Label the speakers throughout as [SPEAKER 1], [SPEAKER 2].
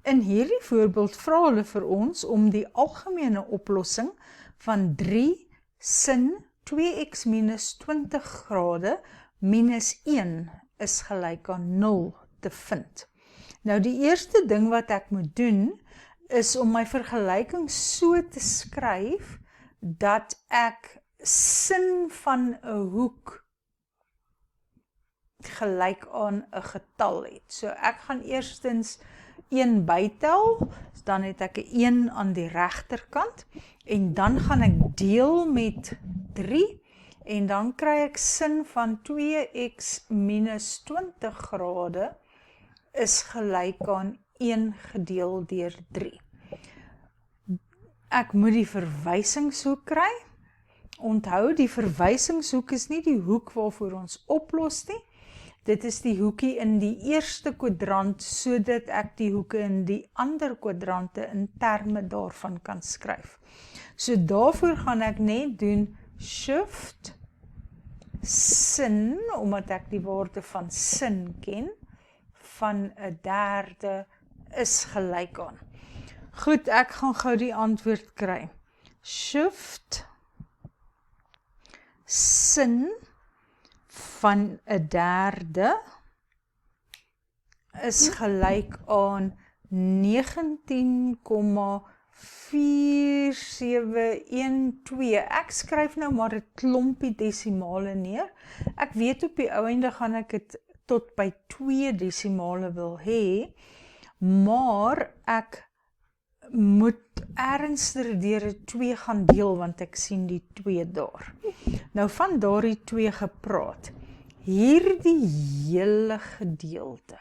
[SPEAKER 1] In hierdie voorbeeld vra hulle vir ons om die algemene oplossing van 3 sin 2x minus 20 grade minus 1 is gelyk aan 0 te vind. Nou die eerste ding wat ek moet doen, is om my vergelyking so te skryf, dat ek sin van 'n hoek gelyk aan 'n getal het. So ek gaan eerstens 1 bytel, dan het ek 'n 1 aan die regterkant, en dan gaan ek deel met 3, en dan kry ek sin van 2x minus 20 grade is gelyk aan 1 gedeel deur 3. Ek moet die verwysingshoek kry. Onthou, die verwysingshoek is nie die hoek waarvoor ons oplos nie. Dit is die hoekie in die eerste kwadrant, sodat ek die hoeke in die ander kwadrante in terme daarvan kan skryf. So daarvoor gaan ek net doen shift sin, omdat ek die waarde van sin ken, van 'n derde is gelyk aan. Goed, ek gaan gou die antwoord kry. Shift sin van 'n derde is gelyk aan 19,4712. Ek skryf nou maar 'n klompie desimale neer. Ek weet op die ou einde gaan ek dit tot by 2 desimale wil hê, maar ek moet ernstiger deur 'n 2 gaan deel, want ek sien die 2 daar. Nou van daardie 2 gepraat, hierdie hele gedeelte,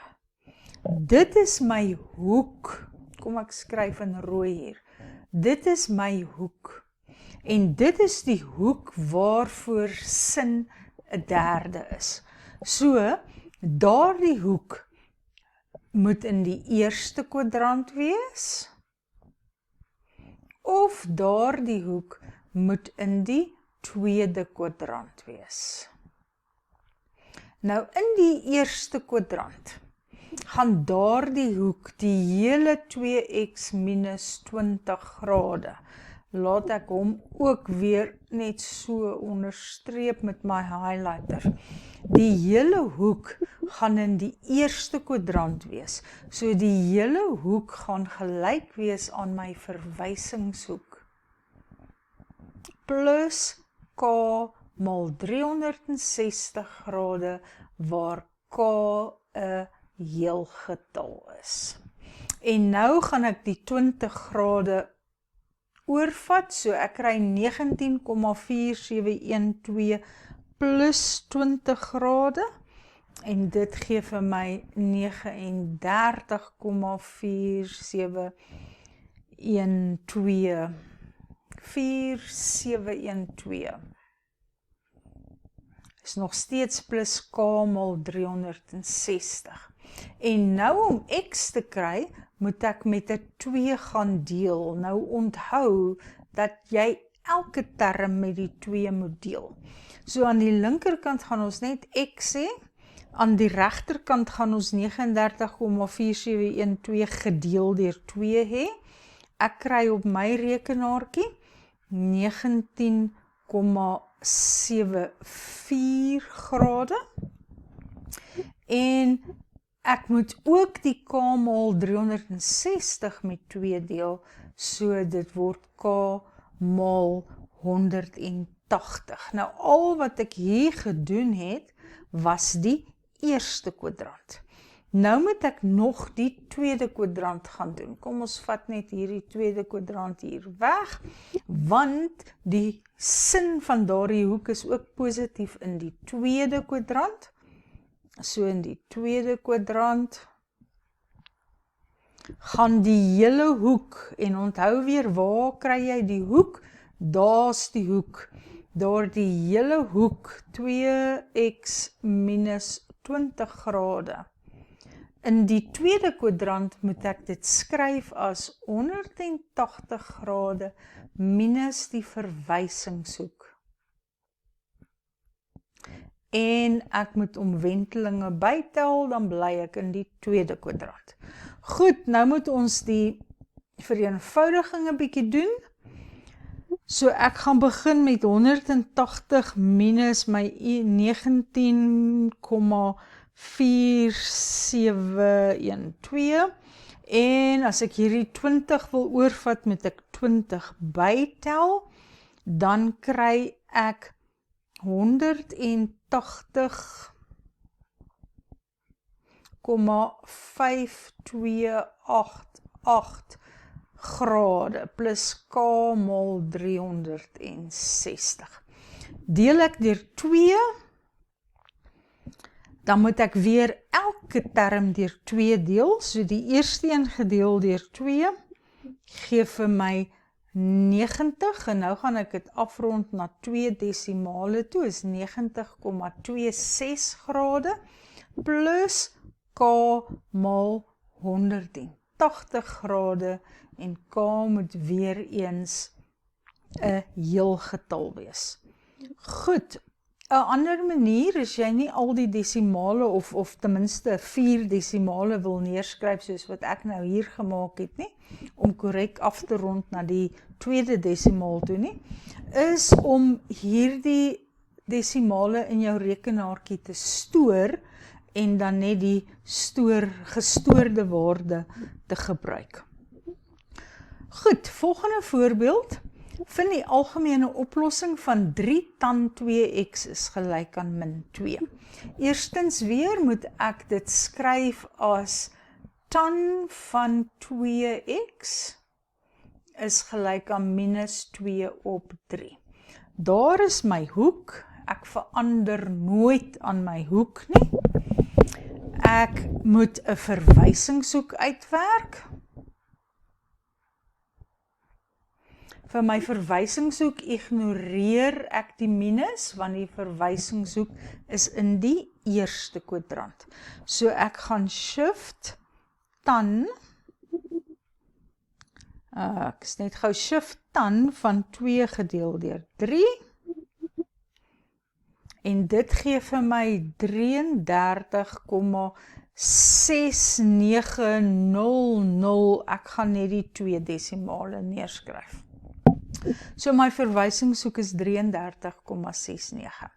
[SPEAKER 1] dit is my hoek, kom ek skryf in rooi hier, dit is my hoek, en dit is die hoek waarvoor sin 'n derde is. So, daardie hoek moet in die eerste kwadrant wees, of daardie hoek moet in die tweede kwadrant wees. Nou in die eerste kwadrant gaan daardie hoek die hele 2x minus 20 grade. Laat ek hom ook weer net so onderstreep met my highlighter. Die hele hoek gaan in die eerste kwadrant wees. So die hele hoek gaan gelyk wees aan my verwysingshoek. Plus k mal 360 grade, waar k 'n heel getal is. En nou gaan ek die 20 grade oorvat, so ek kry 19,4712 plus 20 grade, en dit gee vir my 4712. Is nog steeds plus k mal 360. En nou om x te kry, moet ek met 'n 2 gaan deel. Nou onthou dat jy elke term met die 2 moet deel. So aan die linkerkant gaan ons net x hê, aan die regterkant gaan ons 39,4712 gedeel deur 2 hê. Ek kry op my rekenaartjie 19,74 grade, en ek moet ook die k mal 360 met 2 deel, so dit word k mal 180. Nou al wat ek hier gedoen het, was die eerste kwadrant. Nou moet ek nog die tweede kwadrant gaan doen. Kom ons vat net hierdie tweede kwadrant hier weg, want die sin van daardie hoek is ook positief in die tweede kwadrant. So in die tweede kwadrant gaan die hele hoek, en onthou weer, waar kry jy die hoek? Daar's die hoek. Daar die hele hoek 2x minus 20 grade. In die tweede kwadrant moet ek dit skryf as 180 grade minus die verwysingshoek. En ek moet omwentelinge bytel, dan bly ek in die tweede kwadrant. Goed, nou moet ons die vereenvoudiging 'n bietjie doen. So ek gaan begin met 180 minus my 19,4712 en as ek hierdie 20 wil oorvat, moet ek 20 bytel, dan kry ek 180,5288 grade plus K mal 360. Deel ek deur 2, dan moet ek weer elke term deur 2 deel, so die eerste een gedeel deur 2, gee vir my 90, en nou gaan ek dit afrond na 2 desimale toe, is 90,26 grade, plus K mal 180 grade, en K moet weer eens 'n heel getal wees. Goed, 'n ander manier, as jy nie al die desimale of ten minste 4 desimale wil neerskryf, soos wat ek nou hier gemaak het nie, om korrek af te rond na die tweede desimaal toe nie, is om hierdie desimale in jou rekenaartjie te stoor, en dan net die gestoorde waarde te gebruik. Goed, volgende voorbeeld. Vind die algemene oplossing van 3 tan 2x is gelyk aan min 2. Eerstens weer moet ek dit skryf as tan van 2x is gelyk aan minus 2 op 3. Daar is my hoek. Ek verander nooit aan my hoek nie. Ek moet 'n verwysingshoek uitwerk. Vir my verwysingshoek ignoreer ek die minus, want die verwysingshoek is in die eerste kwadrant. So ek gaan shift tan, ek is net gou shift tan van 2 gedeel deur 3, en dit gee vir my 33,6900, ek gaan net die 2 desimale neerskryf. So my verwysingshoek is 33,69.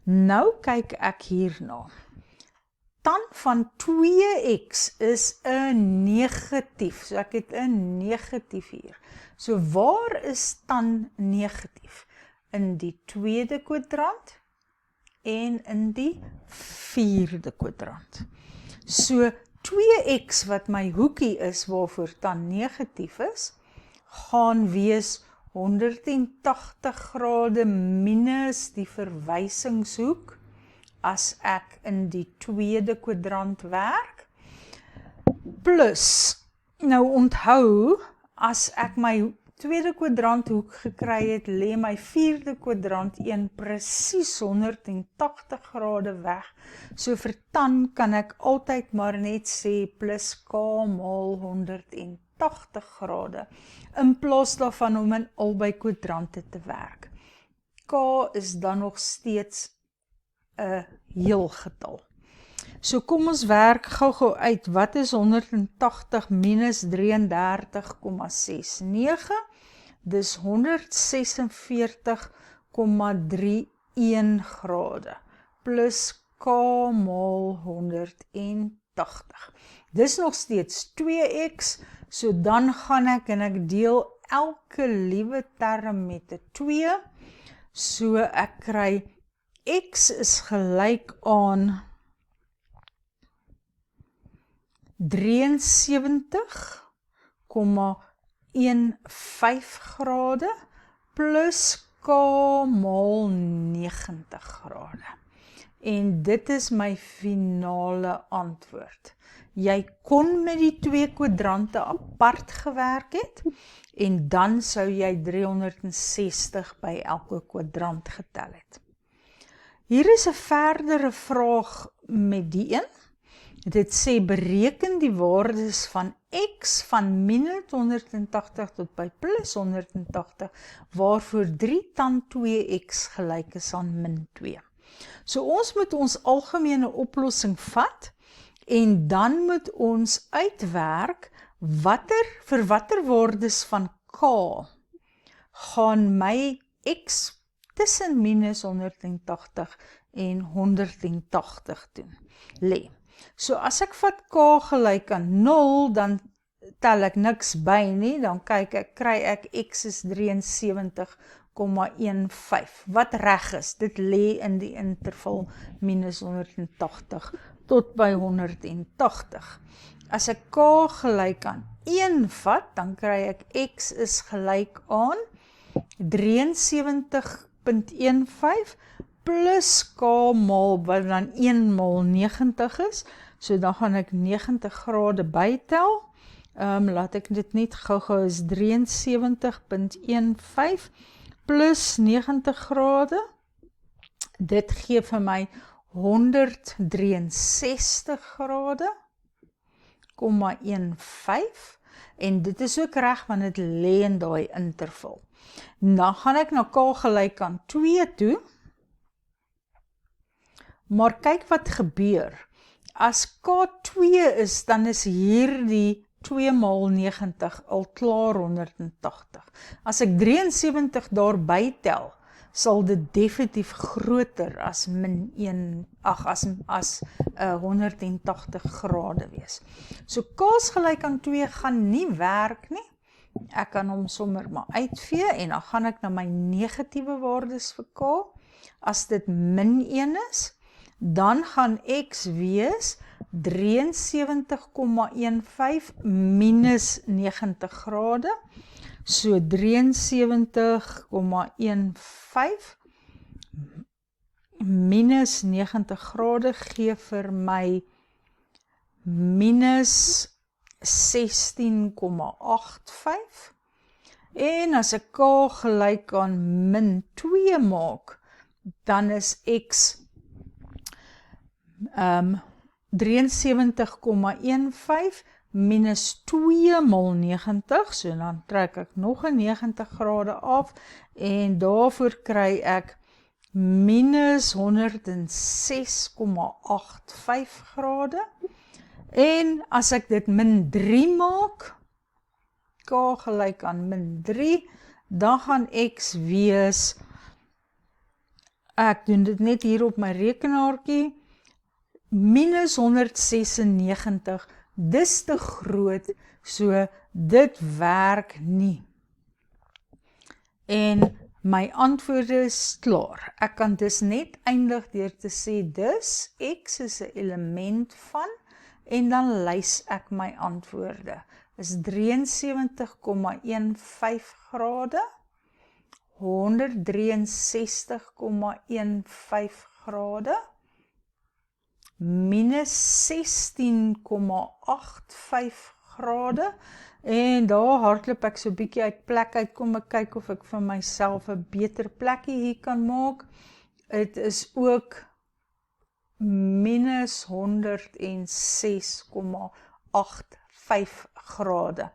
[SPEAKER 1] Nou kyk ek hierna. Tan van 2x is 'n negatief, so ek het 'n negatief hier. So waar is tan negatief? In die tweede kwadrant en in die vierde kwadrant. So 2x wat my hoekie is, waarvoor tan negatief is, gaan wees 180 grade minus die verwysingshoek as ek in die tweede kwadrant werk, plus, nou onthou, as ek my tweede kwadranthoek gekry het, lê my vierde kwadrant een presies 180 grade weg, so vir tan kan ek altyd maar net sê plus K mal 180 grade, in plaas daarvan om in albei kwadrante te werk. K is dan nog steeds 'n heel getal. So kom ons werk gou uit, wat is 180 minus 33,69? Dis 146,31 grade, plus K mal 180. Dis nog steeds 2x, so dan gaan ek en ek deel elke liewe term met 'n 2, so ek kry x is gelyk aan 73,15 grade plus K mal 90 grade. En dit is my finale antwoord. Jy kon met die 2 kwadrante apart gewerk het, en dan sou jy 360 by elke kwadrant getel het. Hier is 'n verdere vraag met die een. Dit sê bereken die waardes van x van min 180 tot by plus 180, waarvoor 3 tan 2x gelyk is aan min 2. So ons moet ons algemene oplossing vat, En dan moet ons uitwerk vir watter waardes van K gaan my X tussen minus 180 en 180 doen, lê. So as ek vat K gelyk aan 0, dan tel ek niks by nie, dan kry ek X is 73,15. Wat reg is, dit lê in die interval minus 180 tot by 180. As ek K gelyk aan 1 vat, dan kry ek X is gelyk aan 73,15 plus K maal wat dan 1 maal 90 is. So dan gaan ek 90 grade bytel. Laat ek dit net gou is 73,15 plus 90 grade. Dit gee vir my 163 grade, 0,15 en dit is ook reg want dit lê in daai interval. Dan gaan ek na K gelyk aan 2 toe, maar kyk wat gebeur. As K 2 is, dan is hier die 2 maal 90 al klaar 180. As ek 73 daarby tel, sal dit definitief groter as as 180 grade wees. So K is gelyk aan 2 gaan nie werk nie. Ek kan hom sommer maar uitvee en dan gaan ek na my negatiewe waardes vir K. As dit min 1 is, dan gaan X wees 73,15 minus 90 grade. So 73,15 minus 90 grade gee vir my minus 16,85. En as ek K gelyk aan min 2 maak, dan is X 73,15 minus 2 maal 90, so dan trek ek nog 'n 90 grade af, en daarvoor kry ek minus 106,85 grade, en as ek dit min 3 maak, K gelyk aan min 3, dan gaan X wees, ek doen dit net hier op my rekenaartjie, minus 196, dis te groot, so dit werk nie. En my antwoorde is klaar. Ek kan dus net eindig deur te sê, dus X is 'n element van, en dan lys ek my antwoorde. Is 73,15 grade, 163,15 grade, minus 16,85 grade, en daar hardloop ek so bietjie uit plek uit, kom ek kyk of ek vir myself 'n beter plekkie hier kan maak. Het is ook minus 106,85 grade.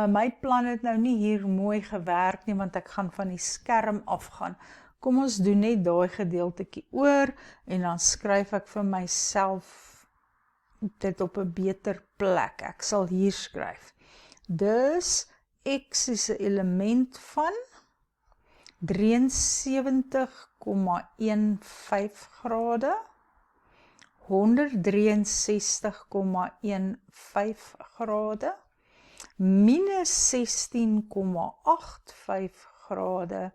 [SPEAKER 1] My plan het nou nie hier mooi gewerk nie, want ek gaan van die skerm afgaan. Kom ons doen net daai gedeeltetjie oor, en dan skryf ek vir myself dit op 'n beter plek. Ek sal hier skryf. Dus X is 'n element van 73,15 grade, 163,15 grade, minus 16,85 grade,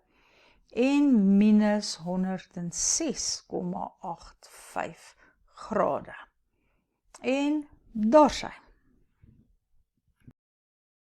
[SPEAKER 1] en minus 106,85 grade. En daar sy.